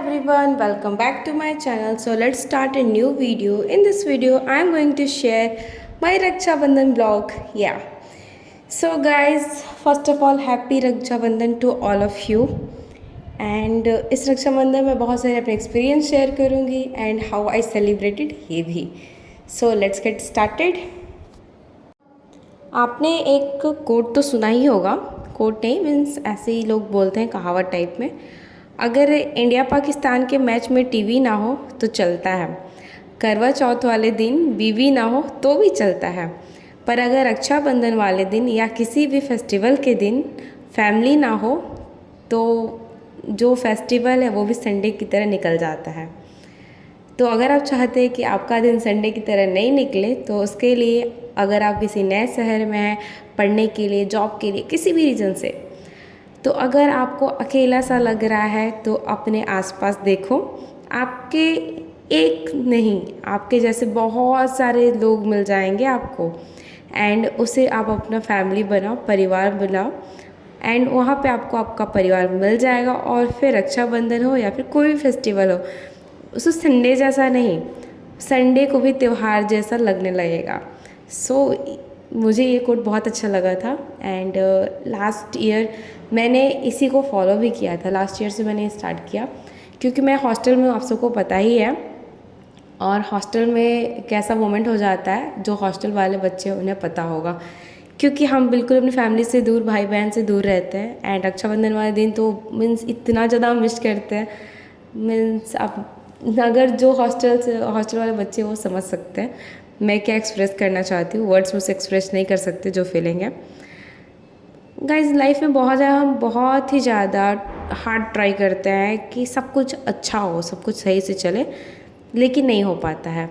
everyone, welcome back to my channel. So let's start a new video. In this video I am going to share my Raksha Bandhan vlog. Yeah. So guys, first of all happy Raksha Bandhan to all of you. And इस रक्षाबंधन में बहुत सारे अपने experience share करूँगी and how I celebrated ये भी. So let's get started. आपने एक कोट तो सुना ही होगा. कोट नहीं मीन्स ऐसे ही लोग बोलते हैं कहावत टाइप में. अगर इंडिया पाकिस्तान के मैच में टीवी ना हो तो चलता है. करवा चौथ वाले दिन बीवी ना हो तो भी चलता है. पर अगर रक्षाबंधन वाले दिन या किसी भी फेस्टिवल के दिन फैमिली ना हो तो जो फेस्टिवल है वो भी संडे की तरह निकल जाता है. तो अगर आप चाहते हैं कि आपका दिन संडे की तरह नहीं निकले तो उसके लिए अगर आप किसी नए शहर में हैं पढ़ने के लिए, जॉब के लिए, किसी भी रीज़न से, तो अगर आपको अकेला सा लग रहा है तो अपने आसपास देखो. आपके एक नहीं, आपके जैसे बहुत सारे लोग मिल जाएंगे आपको एंड उसे आप अपना फैमिली बनाओ, परिवार बनाओ एंड वहाँ पे आपको आपका परिवार मिल जाएगा. और फिर रक्षाबंधन हो या फिर कोई भी फेस्टिवल हो, उसको संडे जैसा नहीं, संडे को भी त्यौहार जैसा लगने लगेगा. सो मुझे ये कोट बहुत अच्छा लगा था एंड लास्ट ईयर मैंने इसी को फॉलो भी किया था. लास्ट ईयर से मैंने स्टार्ट किया क्योंकि मैं हॉस्टल में हूँ, आप सबको पता ही है. और हॉस्टल में कैसा मोमेंट हो जाता है, जो हॉस्टल वाले बच्चे हैं उन्हें पता होगा, क्योंकि हम बिल्कुल अपनी फैमिली से दूर, भाई बहन से दूर रहते हैं. एंड रक्षाबंधन वाले दिन तो मीन्स इतना ज़्यादा मिस करते हैं. मीन्स आप अगर जो हॉस्टल वाले बच्चे वो समझ सकते हैं मैं क्या एक्सप्रेस करना चाहती हूँ. वर्ड्स मुझसे एक्सप्रेस नहीं कर सकते जो फीलिंग है. गाइस लाइफ में हम बहुत ही ज़्यादा हार्ड ट्राई करते हैं कि सब कुछ अच्छा हो, सब कुछ सही से चले, लेकिन नहीं हो पाता है.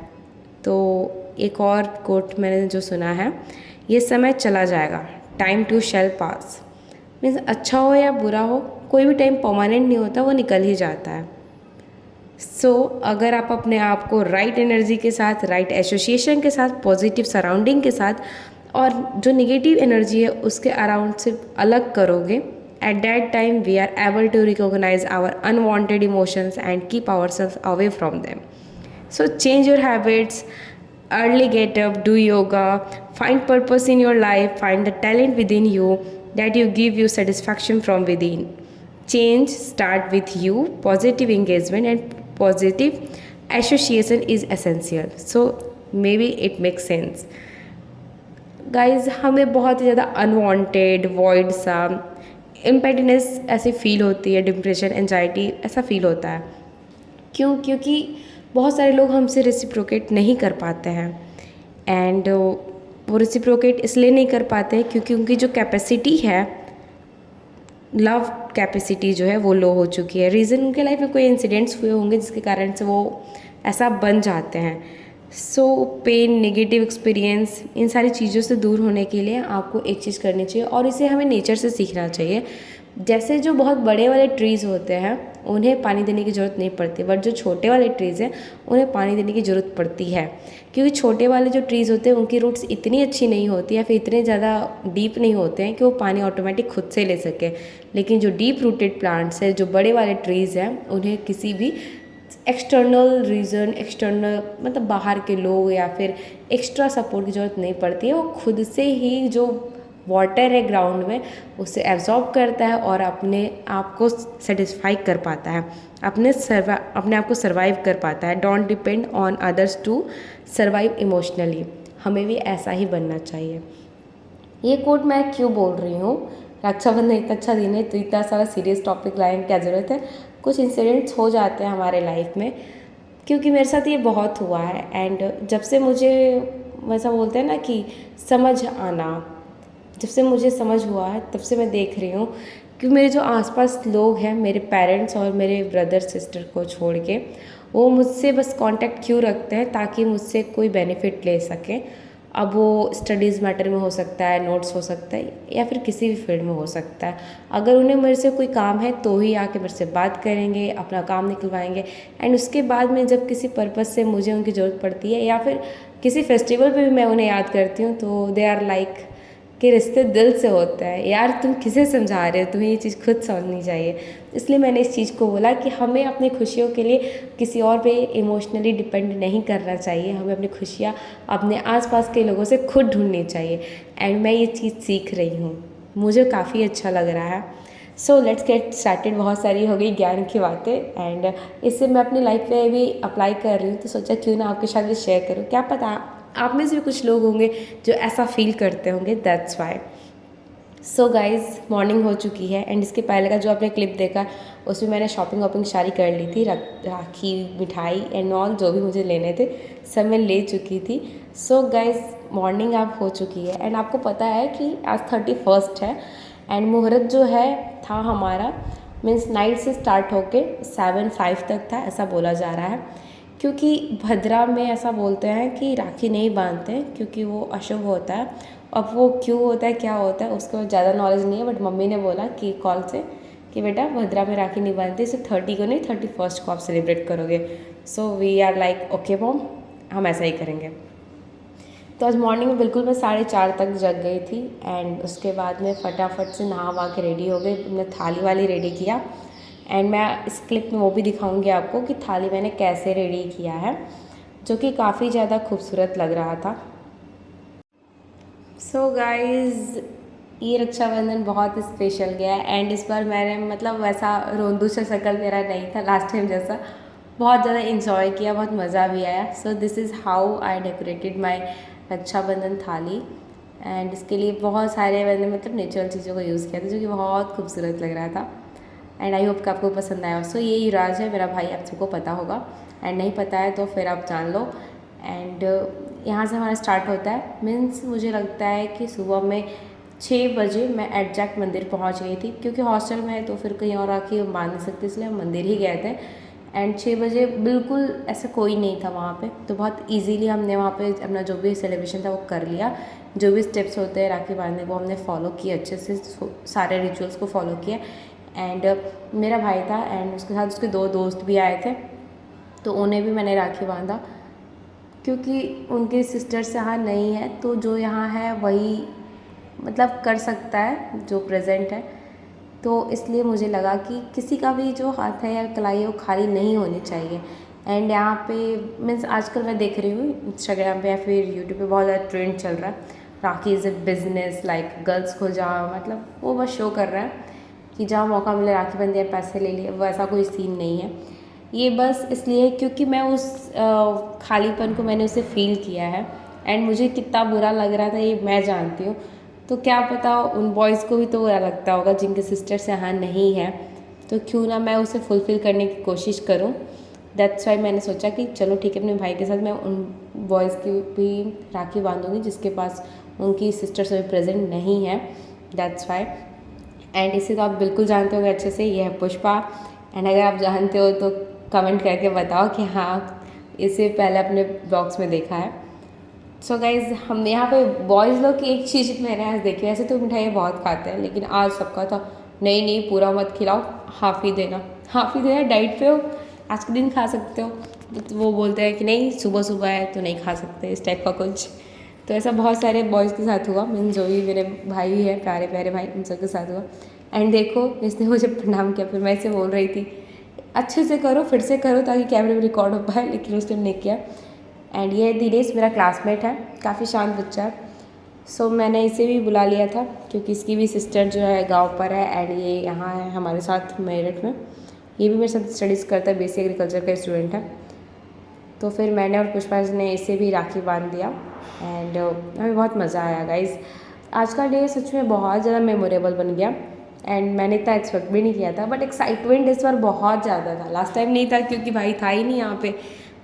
तो एक और कोट मैंने जो सुना है, ये समय चला जाएगा, time to shell pass. Means अच्छा हो या बुरा हो, कोई भी टाइम परमानेंट नहीं होता, वो निकल ही जाता है. सो अगर आप अपने आप को राइट एनर्जी के साथ, राइट एसोसिएशन के साथ, पॉजिटिव सराउंडिंग के साथ और जो नेगेटिव एनर्जी है उसके अराउंड से अलग करोगे, at that time we are able to recognise our unwanted emotions and keep our self away from them. So change your habits, early get up, do yoga, find purpose in your life, find the talent within you that you give you satisfaction from within. Change start with you. Positive engagement and positive association is essential. So maybe it makes sense. Guys हमें बहुत ही ज़्यादा unwanted, void सा, इम्पेटिनेस ऐसी feel होती है, depression, anxiety ऐसा feel होता है. क्यों? क्योंकि बहुत सारे लोग हमसे रेसिप्रोकेट नहीं कर पाते हैं. एंड वो रेसिप्रोकेट इसलिए नहीं कर पाते हैं क्योंकि उनकी जो कैपेसिटी है, लव कैपेसिटी जो है वो लो हो चुकी है. रीज़न उनके लाइफ में कोई इंसिडेंट्स हुए होंगे जिसके कारण से वो ऐसा बन जाते हैं. सो पेन, नेगेटिव एक्सपीरियंस, इन सारी चीज़ों से दूर होने के लिए आपको एक चीज़ करनी चाहिए और इसे हमें नेचर से सीखना चाहिए. जैसे जो बहुत बड़े वाले ट्रीज़ होते हैं उन्हें पानी देने की ज़रूरत नहीं पड़ती, बट जो छोटे वाले ट्रीज़ हैं उन्हें पानी देने की ज़रूरत पड़ती है. क्योंकि छोटे वाले जो ट्रीज़ होते हैं उनकी रूट्स इतनी अच्छी नहीं होती या फिर इतने ज़्यादा डीप नहीं होते हैं कि वो पानी ऑटोमेटिक खुद से ले सके. लेकिन जो डीप रूटेड प्लांट्स हैं, जो बड़े वाले ट्रीज़ हैं, उन्हें किसी भी एक्सटर्नल रीज़न, एक्सटर्नल मतलब बाहर के लोग या फिर एक्स्ट्रा सपोर्ट की ज़रूरत नहीं पड़ती है. वो खुद से ही जो वाटर है ग्राउंड में उसे एब्जॉर्ब करता है और अपने आप को सेटिस्फाई कर पाता है, अपने आप को सर्वाइव कर पाता है. Don't depend on others to survive emotionally. हमें भी ऐसा ही बनना चाहिए. ये कोट मैं क्यों बोल रही हूँ, रक्षाबंधन इतना अच्छा दिन है तो इतना सारा सीरियस टॉपिक लाने की क्या ज़रूरत है. कुछ इंसिडेंट्स हो जाते हैं हमारे लाइफ में, क्योंकि मेरे साथ ये बहुत हुआ है. एंड जब से मुझे वैसा बोलते हैं ना कि समझ आना, जब से मुझे समझ हुआ है तब से मैं देख रही हूँ कि मेरे जो आसपास लोग हैं, मेरे पेरेंट्स और मेरे ब्रदर सिस्टर को छोड़ के, वो मुझसे बस कांटेक्ट क्यों रखते हैं ताकि मुझसे कोई बेनिफिट ले सकें. अब वो स्टडीज़ मैटर में हो सकता है, नोट्स हो सकता है या फिर किसी भी फील्ड में हो सकता है. अगर उन्हें मेरे से कोई काम है तो ही आके मेरे से बात करेंगे, अपना काम निकलवाएंगे. एंड उसके बाद में जब किसी पर्पज़ से मुझे उनकी ज़रूरत पड़ती है या फिर किसी फेस्टिवल पे भी मैं उन्हें याद करती हूँ तो दे आर लाइक कि रिश्ते दिल से होते हैं। यार तुम किसे समझा रहे हो, तुम्हें ये चीज़ खुद समझनी चाहिए। इसलिए मैंने इस चीज़ को बोला कि हमें अपनी खुशियों के लिए किसी और पे इमोशनली डिपेंड नहीं करना चाहिए, हमें अपनी खुशियाँ अपने आसपास के लोगों से खुद ढूंढनी चाहिए। एंड मैं ये चीज़ सीख रही हूँ, मुझे काफ़ी अच्छा लग रहा है। So let's get started. बहुत सारी हो गई ज्ञान की बातें, एंड इससे मैं अपनी लाइफ में भी अप्लाई कर रही हूँ, तो सोचा क्यों ना आपके साथ भी शेयर करूँ। क्या पता आप में से भी कुछ लोग होंगे जो ऐसा फील करते होंगे, that's why. So guys morning हो चुकी है, एंड इसके पहले का जो आपने क्लिप देखा उसमें मैंने शॉपिंग वॉपिंग सारी कर ली थी। राखी, मिठाई एंड ऑल जो भी मुझे लेने थे सब मैं ले चुकी थी। सो गाइज़ मॉर्निंग अब हो चुकी है, एंड आपको पता है कि आज 31st है, एंड मुहूर्त जो है था हमारा मीन्स नाइट से स्टार्ट होके 7-5 तक था, ऐसा बोला जा रहा है। क्योंकि भद्रा में ऐसा बोलते हैं कि राखी नहीं बांधते क्योंकि वो अशुभ होता है। अब वो क्यों होता है, क्या होता है, उसको ज़्यादा नॉलेज नहीं है, बट मम्मी ने बोला कि कॉल से कि बेटा भद्रा में राखी नहीं बांधते, इसे 30 को नहीं 31st को आप सेलिब्रेट करोगे। So we are like okay mom, हम ऐसा ही करेंगे। तो आज मॉर्निंग में बिल्कुल मैं 4:30 तक जग गई थी, एंड उसके बाद में फटाफट से नहा वहा के रेडी हो गई। मैंने थाली वाली रेडी किया, एंड मैं इस क्लिप में वो भी दिखाऊंगी आपको कि थाली मैंने कैसे रेडी किया है, जो कि काफ़ी ज़्यादा खूबसूरत लग रहा था। सो गाइज़ ये रक्षाबंधन बहुत स्पेशल गया है, एंड इस बार मैंने मतलब वैसा रोंदू सा शक्ल मेरा नहीं था लास्ट टाइम जैसा, बहुत ज़्यादा इंजॉय किया, बहुत मज़ा भी आया। So this is how I decorated my Rakshabandhan thali, and इसके लिए बहुत सारे मैंने मतलब नेचुरल चीज़ों का यूज़ किया था जो कि बहुत खूबसूरत लग रहा था, एंड आई होप कि आपको पसंद आया। सो ये युवराज है मेरा भाई, आप सबको पता होगा, एंड नहीं पता है तो फिर आप जान लो। एंड यहाँ से हमारा स्टार्ट होता है, मीन्स मुझे लगता है कि सुबह में 6 बजे मैं एग्जैक्ट मंदिर पहुँच गई थी, क्योंकि हॉस्टल में है तो फिर कहीं और आके बांध नहीं सकते, इसलिए हम मंदिर ही गए थे। एंड 6 बजे बिल्कुल ऐसा कोई नहीं था वहाँ पे, तो बहुत इजीली हमने वहाँ पे अपना जो भी सेलिब्रेशन था वो कर लिया। जो भी स्टेप्स होते हैं राखी बांधने को हमने फॉलो किए अच्छे से, सारे रिचुअल्स को फॉलो किया। एंड मेरा भाई था, एंड उसके साथ उसके 2 दोस्त भी आए थे, तो उन्हें भी मैंने राखी बांधा, क्योंकि उनके सिस्टर्स यहाँ नहीं है, तो जो यहाँ है वही मतलब कर सकता है जो प्रेजेंट है। तो इसलिए मुझे लगा कि किसी का भी जो हाथ है या कलाई है वो खाली नहीं होनी चाहिए। एंड यहाँ पे मीन्स आजकल मैं देख रही हूँ इंस्टाग्राम पे या फिर यूट्यूब पे बहुत ज़्यादा ट्रेंड चल रहा है, Rakhi is a business, like girls को जहाँ मतलब वो बस शो कर रहा है कि जहाँ मौका मिले राखी बंध दिया, पैसे ले लिए, वैसा कोई सीन नहीं है। ये बस इसलिए क्योंकि मैं उस खालीपन को मैंने उसे फील किया है, एंड मुझे कितना बुरा लग रहा था ये मैं जानती हूँ। तो क्या पता उन बॉयज़ को भी तो बुरा लगता होगा जिनके सिस्टर्स यहाँ नहीं है, तो क्यों ना मैं उसे फुलफ़िल करने की कोशिश करूँ। दैट्स वाई मैंने सोचा कि चलो ठीक है, अपने भाई के साथ मैं उन बॉयज़ की भी राखी बांधूंगी जिसके पास उनकी सिस्टर्स अभी प्रेजेंट नहीं है। That's why. एंड इसे तो आप बिल्कुल जानते होंगे अच्छे से, ये है पुष्पा। एंड अगर आप जानते हो तो कमेंट करके बताओ कि हाँ इसे पहले अपने ब्लॉग्स में देखा है। सो गाइज़ हम यहाँ पे बॉयज़ लोग की एक चीज़ मैंने आज देखी, वैसे तो मिठाई बहुत खाते हैं, लेकिन आज सबका था नहीं नहीं पूरा मत खिलाओ, हाफ़ ही देना, हाफ़ ही देना, डाइट पे हो आज के दिन खा सकते हो। तो वो बोलते हैं कि नहीं सुबह सुबह है तो नहीं खा सकते, इस टाइप का कुछ। तो ऐसा बहुत सारे बॉयज़ के साथ हुआ, मीन जो भी मेरे भाई है प्यारे प्यारे भाई उन सब के साथ हुआ। एंड देखो इसने मुझे प्रणाम किया, फिर मैं इसे बोल रही थी अच्छे से करो, फिर से करो ताकि कैमरे में रिकॉर्ड हो पाए, लेकिन उस टाइम नहीं किया। एंड ये दिनेश मेरा क्लासमेट है, काफ़ी शांत बच्चा है। सो मैंने इसे भी बुला लिया था क्योंकि इसकी भी सिस्टर जो है गांव पर है, एंड ये यहाँ है हमारे साथ मेरठ में, ये भी मेरे साथ स्टडीज़ करता है, BSc एग्रीकल्चर का स्टूडेंट है। तो फिर मैंने और पुष्पा ने इसे भी राखी बांध दिया, एंड हमें बहुत मज़ा आया गाइज़। आज का डे सच में बहुत ज़्यादा मेमोरेबल बन गया, एंड मैंने इतना एक्सपेक्ट भी नहीं किया था, बट एक्साइटमेंट इस बार बहुत ज़्यादा था। लास्ट टाइम नहीं था क्योंकि भाई था ही नहीं यहाँ पे।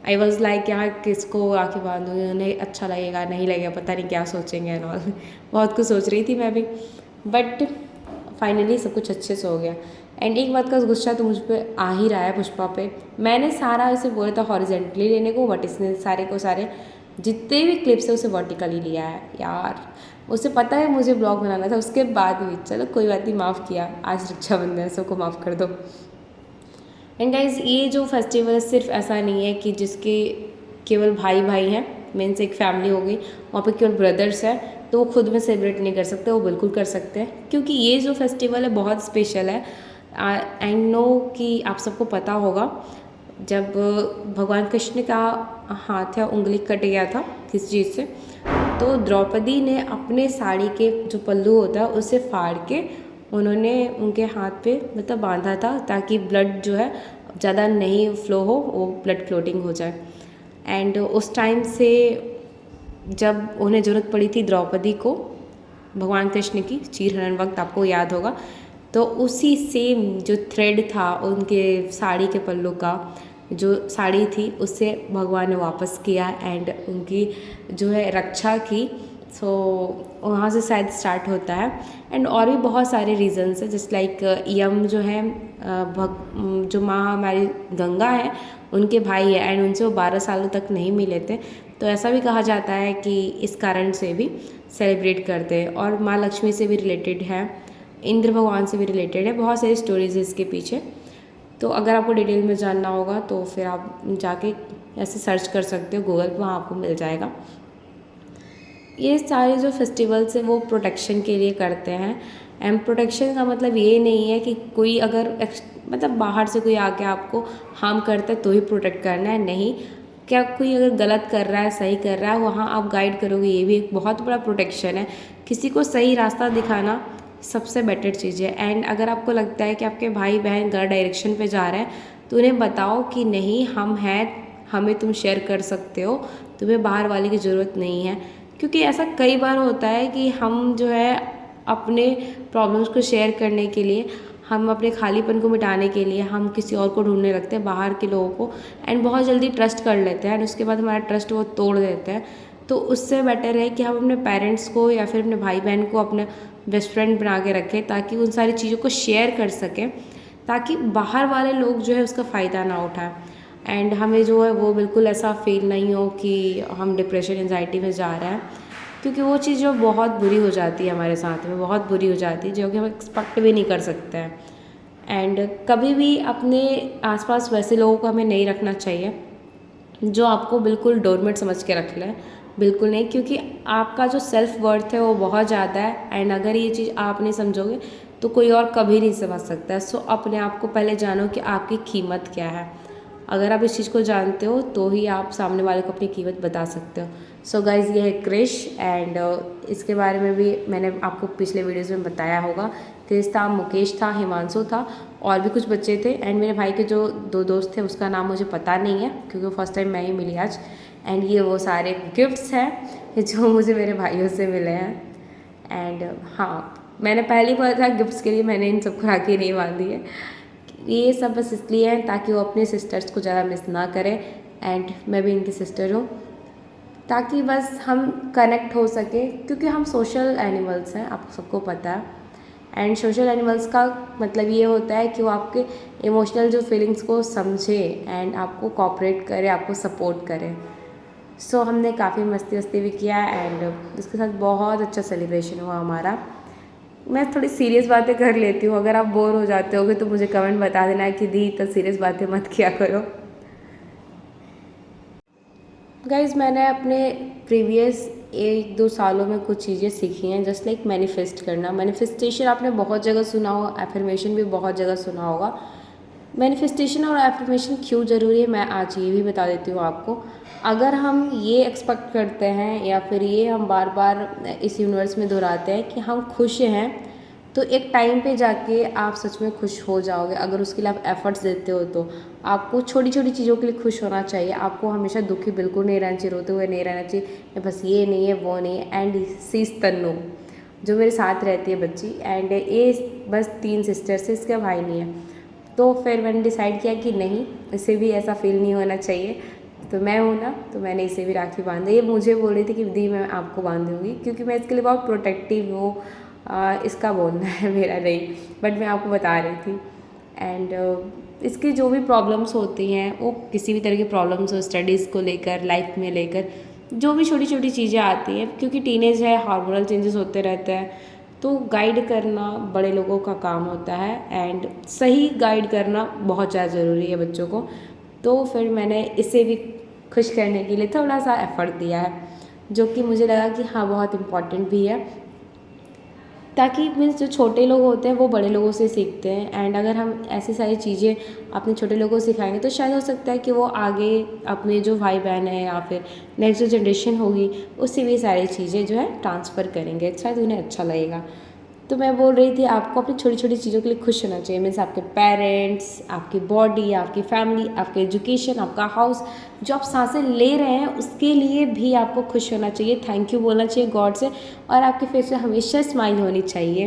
आई वॉज लाइक यहाँ किसको राखी बांधूंगी, उन्हें अच्छा लगेगा नहीं लगेगा, पता नहीं क्या सोचेंगे एंड ऑल, बहुत कुछ सोच रही थी मैं भी, बट फाइनली सब कुछ अच्छे से हो गया। एंड एक बात का गुस्सा तो मुझ पर आ ही रहा है पुष्पा पे, मैंने सारा इसे बोला था हॉरिजेंटली लेने को, बट इसने सारे को सारे जितने भी क्लिप्स है उसे वर्टिकली लिया है। यार उसे पता है मुझे ब्लॉग बनाना था, उसके बाद भी चलो कोई बात नहीं, माफ़ किया, आज रक्षाबंधन है, सबको माफ़ कर दो। एंड गाइज ये जो फेस्टिवल है सिर्फ ऐसा नहीं है कि जिसके केवल भाई भाई हैं, मीन्स एक फैमिली हो गई, वहाँ पे केवल ब्रदर्स हैं, तो वो खुद में सेलिब्रेट नहीं कर सकते, वो बिल्कुल कर सकते हैं, क्योंकि ये जो फेस्टिवल है बहुत स्पेशल है। आई नो कि आप सबको पता होगा, जब भगवान कृष्ण का हाथ या उंगली कट गया था किसी चीज़ से, तो द्रौपदी ने अपने साड़ी के जो पल्लू होता है उसे फाड़ के उन्होंने उनके हाथ पे मतलब बांधा था, ताकि ब्लड जो है ज़्यादा नहीं फ्लो हो, वो ब्लड क्लोटिंग हो जाए। एंड उस टाइम से जब उन्हें ज़रूरत पड़ी थी द्रौपदी को भगवान कृष्ण की चीरहरण वक्त, आपको याद होगा, तो उसी सेम जो थ्रेड था उनके साड़ी के पल्लू का, जो साड़ी थी उससे भगवान ने वापस किया एंड उनकी जो है रक्षा की। सो वहाँ से शायद स्टार्ट होता है। एंड और भी बहुत सारे रीजंस हैं, जस्ट लाइक यम जो है जो माँ हमारी गंगा है उनके भाई है, एंड उनसे वो 12 सालों तक नहीं मिले थे, तो ऐसा भी कहा जाता है कि इस कारण से भी सेलिब्रेट करते हैं। और माँ लक्ष्मी से भी रिलेटेड है, इंद्र भगवान से भी रिलेटेड है, बहुत सारी स्टोरीज है इसके पीछे। तो अगर आपको डिटेल में जानना होगा तो फिर आप जाके ऐसे सर्च कर सकते हो गूगल पर, वहाँ आपको मिल जाएगा। ये सारे जो फेस्टिवल्स हैं वो प्रोटेक्शन के लिए करते हैं। एंड प्रोटेक्शन का मतलब ये नहीं है कि कोई अगर मतलब बाहर से कोई आके आपको हार्म करता है तो ही प्रोटेक्ट करना है, नहीं। क्या कोई अगर गलत कर रहा है, सही कर रहा है, वहाँ आप गाइड करोगे, ये भी एक बहुत बड़ा प्रोटेक्शन है। किसी को सही रास्ता दिखाना सबसे बेटर चीज़ है। एंड अगर आपको लगता है कि आपके भाई बहन गलत डायरेक्शन पे जा रहे हैं तो उन्हें बताओ कि नहीं, हम हैं, हमें तुम शेयर कर सकते हो, तुम्हें बाहर वाले की ज़रूरत नहीं है। क्योंकि ऐसा कई बार होता है कि हम जो है अपने प्रॉब्लम्स को शेयर करने के लिए, हम अपने खालीपन को मिटाने के लिए हम किसी और को ढूंढने लगते हैं, बाहर के लोगों को, एंड बहुत जल्दी ट्रस्ट कर लेते हैं, एंड उसके बाद हमारा ट्रस्ट वो तोड़ देते हैं। तो उससे बेटर है कि हम अपने पेरेंट्स को या फिर अपने भाई बहन को अपने बेस्ट फ्रेंड बना के रखें, ताकि उन सारी चीज़ों को शेयर कर सकें, ताकि बाहर वाले लोग जो है उसका फ़ायदा ना उठाएं। एंड हमें जो है वो बिल्कुल ऐसा फील नहीं हो कि हम डिप्रेशन एंजाइटी में जा रहे हैं, क्योंकि वो चीज़ जो बहुत बुरी हो जाती है हमारे साथ में, बहुत बुरी हो जाती है, जो कि हम एक्सपेक्ट भी नहीं कर सकते हैं। एंड कभी भी अपने आसपास वैसे लोगों को हमें नहीं रखना चाहिए जो आपको बिल्कुल डोरमेट समझ के रख लें, बिल्कुल नहीं, क्योंकि आपका जो सेल्फ वर्थ है वो बहुत ज़्यादा है। एंड अगर ये चीज़ आप नहीं समझोगे तो कोई और कभी नहीं समझ सकता है। सो अपने आप को पहले जानो कि आपकी कीमत क्या है। अगर आप इस चीज़ को जानते हो तो ही आप सामने वाले को अपनी कीमत बता सकते हो। सो गाइज़, ये है क्रिश, एंड इसके बारे में भी मैंने आपको पिछले वीडियोज़ में बताया होगा। क्रिश था, मुकेश था, हिमांशु था, और भी कुछ बच्चे थे। एंड मेरे भाई के जो 2 दोस्त थे उसका नाम मुझे पता नहीं है, क्योंकि वो फर्स्ट टाइम मैं ही मिली आज। एंड ये वो सारे गिफ्ट्स हैं जो मुझे मेरे भाइयों से मिले हैं। एंड हाँ, मैंने पहले ही बोला था गिफ्ट्स के लिए मैंने इन सबको राखी नहीं बांधी है। ये सब बस इसलिए है ताकि वो अपने सिस्टर्स को ज़्यादा मिस ना करें, एंड मैं भी इनकी सिस्टर हूँ, ताकि बस हम कनेक्ट हो सके, क्योंकि हम सोशल एनिमल्स हैं, आप सबको पता है। एंड सोशल एनिमल्स का मतलब ये होता है कि वो आपके इमोशनल जो फीलिंग्स को समझे एंड आपको कोऑपरेट करे, आपको सपोर्ट करे। सो हमने काफ़ी मस्ती वस्ती भी किया, एंड इसके साथ बहुत अच्छा सेलिब्रेशन हुआ हमारा। मैं थोड़ी सीरियस बातें कर लेती हूँ, अगर आप बोर हो जाते होगे तो मुझे कमेंट बता देना है कि दी तो सीरियस बातें मत किया करो। गाइज़, मैंने अपने प्रीवियस 1-2 सालों में कुछ चीज़ें सीखी हैं, जस्ट लाइक मैनिफेस्ट करना। मैनिफेस्टेशन आपने बहुत जगह सुना होगा, एफर्मेशन भी बहुत जगह सुना होगा। मैनिफेस्टेशन और एफर्मेशन क्यों ज़रूरी है मैं आज ये भी बता देती हूँ आपको। अगर हम ये एक्सपेक्ट करते हैं या फिर ये हम बार बार इस यूनिवर्स में दोहराते हैं कि हम खुश हैं, तो एक टाइम पे जाके आप सच में खुश हो जाओगे। अगर उसके लिए आप एफर्ट्स देते हो तो आपको छोटी छोटी चीज़ों के लिए खुश होना चाहिए। आपको हमेशा दुखी बिल्कुल नहीं रहना चाहिए, रोते हुए नहीं रहना चाहिए, बस ये नहीं है वो नहीं है। एंड सीज तन्नू जो मेरे साथ रहती है बच्ची, एंड ये बस 3 सिस्टर्स है, इसका भाई नहीं है। तो फिर मैंने डिसाइड किया कि नहीं, इसे भी ऐसा फील नहीं होना चाहिए, तो मैं हूँ ना, तो मैंने इसे भी राखी बांधी। ये मुझे बोल रही थी कि दी मैं आपको बांध दूँगी, क्योंकि मैं इसके लिए बहुत प्रोटेक्टिव हूँ। इसका बोलना है, मेरा नहीं, बट मैं आपको बता रही थी। एंड इसकी जो भी प्रॉब्लम्स होती हैं, वो किसी भी तरह की प्रॉब्लम्स हो, स्टडीज़ को लेकर, लाइफ में लेकर, जो भी छोटी छोटी चीज़ें आती हैं, क्योंकि टीनेज है, हार्मोनल चेंजेस होते रहते हैं, तो गाइड करना बड़े लोगों का काम होता है। एंड सही गाइड करना बहुत ज़्यादा ज़रूरी है बच्चों को। तो फिर मैंने इसे भी खुश करने के लिए थोड़ा सा एफर्ट दिया है। जो कि मुझे लगा कि हाँ बहुत इम्पॉर्टेंट भी है, ताकि मीन्स जो छोटे लोग होते हैं वो बड़े लोगों से सीखते हैं। एंड अगर हम ऐसी सारी चीज़ें अपने छोटे लोगों को सिखाएंगे तो शायद हो सकता है कि वो आगे अपने जो भाई बहन है या फिर नेक्स्ट जो जनरेशन होगी उससे भी सारी चीज़ें जो है ट्रांसफ़र करेंगे, शायद उन्हें अच्छा लगेगा। तो मैं बोल रही थी आपको अपनी छोटी छोटी चीज़ों के लिए खुश होना चाहिए। मीन्स आपके पेरेंट्स, आपकी बॉडी, आपकी फैमिली, आपके एजुकेशन, आपका हाउस, जो आप सांसें ले रहे हैं उसके लिए भी आपको खुश होना चाहिए, थैंक यू बोलना चाहिए गॉड से, और आपके फेस पे हमेशा स्माइल होनी चाहिए।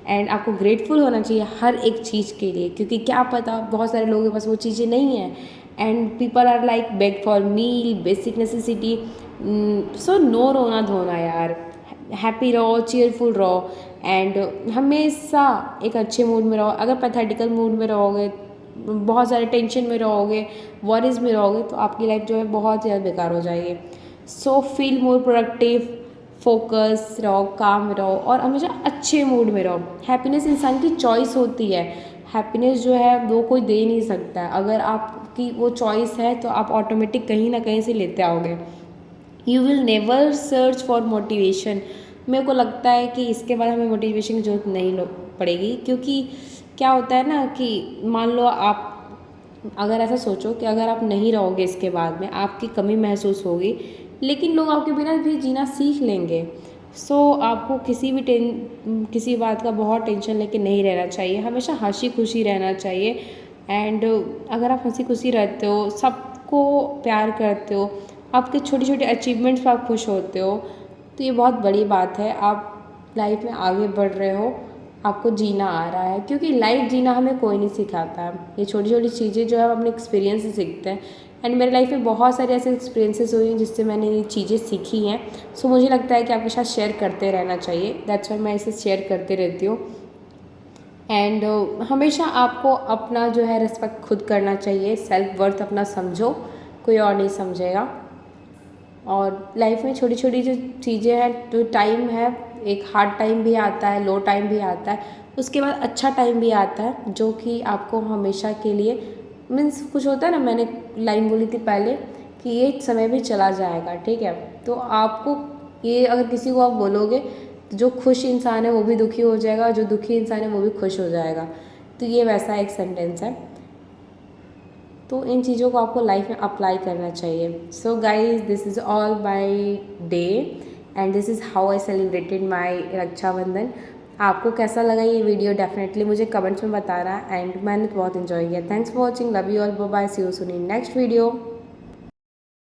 एंड आपको ग्रेटफुल होना चाहिए हर एक चीज़ के लिए, क्योंकि क्या पता बहुत सारे लोगों के पास वो चीज़ें नहीं हैं। And people are like beg for meal, basic necessity. So no रोना धोना यार, हैप्पी रहो, चीयरफुल रहो, एंड हमेशा एक अच्छे मूड में रहो। अगर पैथेटिकल मूड में रहोगे, बहुत सारे टेंशन में रहोगे, वरीज में रहोगे, तो आपकी लाइफ जो है बहुत ज़्यादा बेकार हो जाएगी। So feel more productive, focus रहो, काम रहो, और हमेशा अच्छे मूड में रहो। हैप्पीनेस इंसान की चॉइस होती है, हैप्पीनेस जो है वो कोई दे नहीं सकता है। अगर आपकी वो चॉइस है तो आप ऑटोमेटिक कहीं ना कहीं से लेते आओगे। You will never search for motivation. मेरे को लगता है कि इसके बाद हमें मोटिवेशन की जरूरत नहीं पड़ेगी, क्योंकि क्या होता है ना कि मान लो आप अगर ऐसा सोचो कि अगर आप नहीं रहोगे इसके बाद में आपकी कमी महसूस होगी, लेकिन लोग आपके बिना भी जीना सीख लेंगे। सो आपको किसी बात का बहुत टेंशन लेके नहीं रहना चाहिए, हमेशा हंसी खुशी रहना चाहिए। एंड अगर आप हंसी खुशी रहते हो, सबको प्यार करते हो, आपके छोटे छोटे अचीवमेंट्स पर आप खुश होते हो, तो ये बहुत बड़ी बात है। आप लाइफ में आगे बढ़ रहे हो, आपको जीना आ रहा है, क्योंकि लाइफ जीना हमें कोई नहीं सिखाता है। ये छोटी छोटी चीज़ें जो है हम अपने एक्सपीरियंस से सीखते हैं। एंड मेरे लाइफ में बहुत सारे ऐसे एक्सपीरियंसेस हुए हैं जिससे मैंने ये चीज़ें सीखी हैं। सो मुझे लगता है कि आपके साथ शेयर करते रहना चाहिए, दैट्स वाई मैं इसे शेयर करते रहती हूँ। एंड हमेशा आपको अपना जो है रिस्पेक्ट खुद करना चाहिए, सेल्फ वर्थ अपना समझो, कोई और नहीं समझेगा। और लाइफ में छोटी छोटी जो चीज़ें हैं, जो टाइम है, एक हार्ड टाइम भी आता है, लो टाइम भी आता है, उसके बाद अच्छा टाइम भी आता है, जो कि आपको हमेशा के लिए मीन्स कुछ होता है ना, मैंने लाइन बोली थी पहले कि ये समय भी चला जाएगा, ठीक है। तो आपको ये अगर किसी को आप बोलोगे तो जो खुश इंसान है वो भी दुखी हो जाएगा, जो दुखी इंसान है वो भी खुश हो जाएगा। तो ये वैसा एक सेंटेंस है। तो इन चीज़ों को आपको लाइफ में अप्लाई करना चाहिए। So guys, this is all by day and this is how I celebrated my Rakshabandhan. आपको कैसा लगा ये वीडियो डेफिनेटली मुझे कमेंट्स में बताना। एंड मैंने तो बहुत इन्जॉय किया। Thanks for watching, love you all, bye bye, see you soon in next video.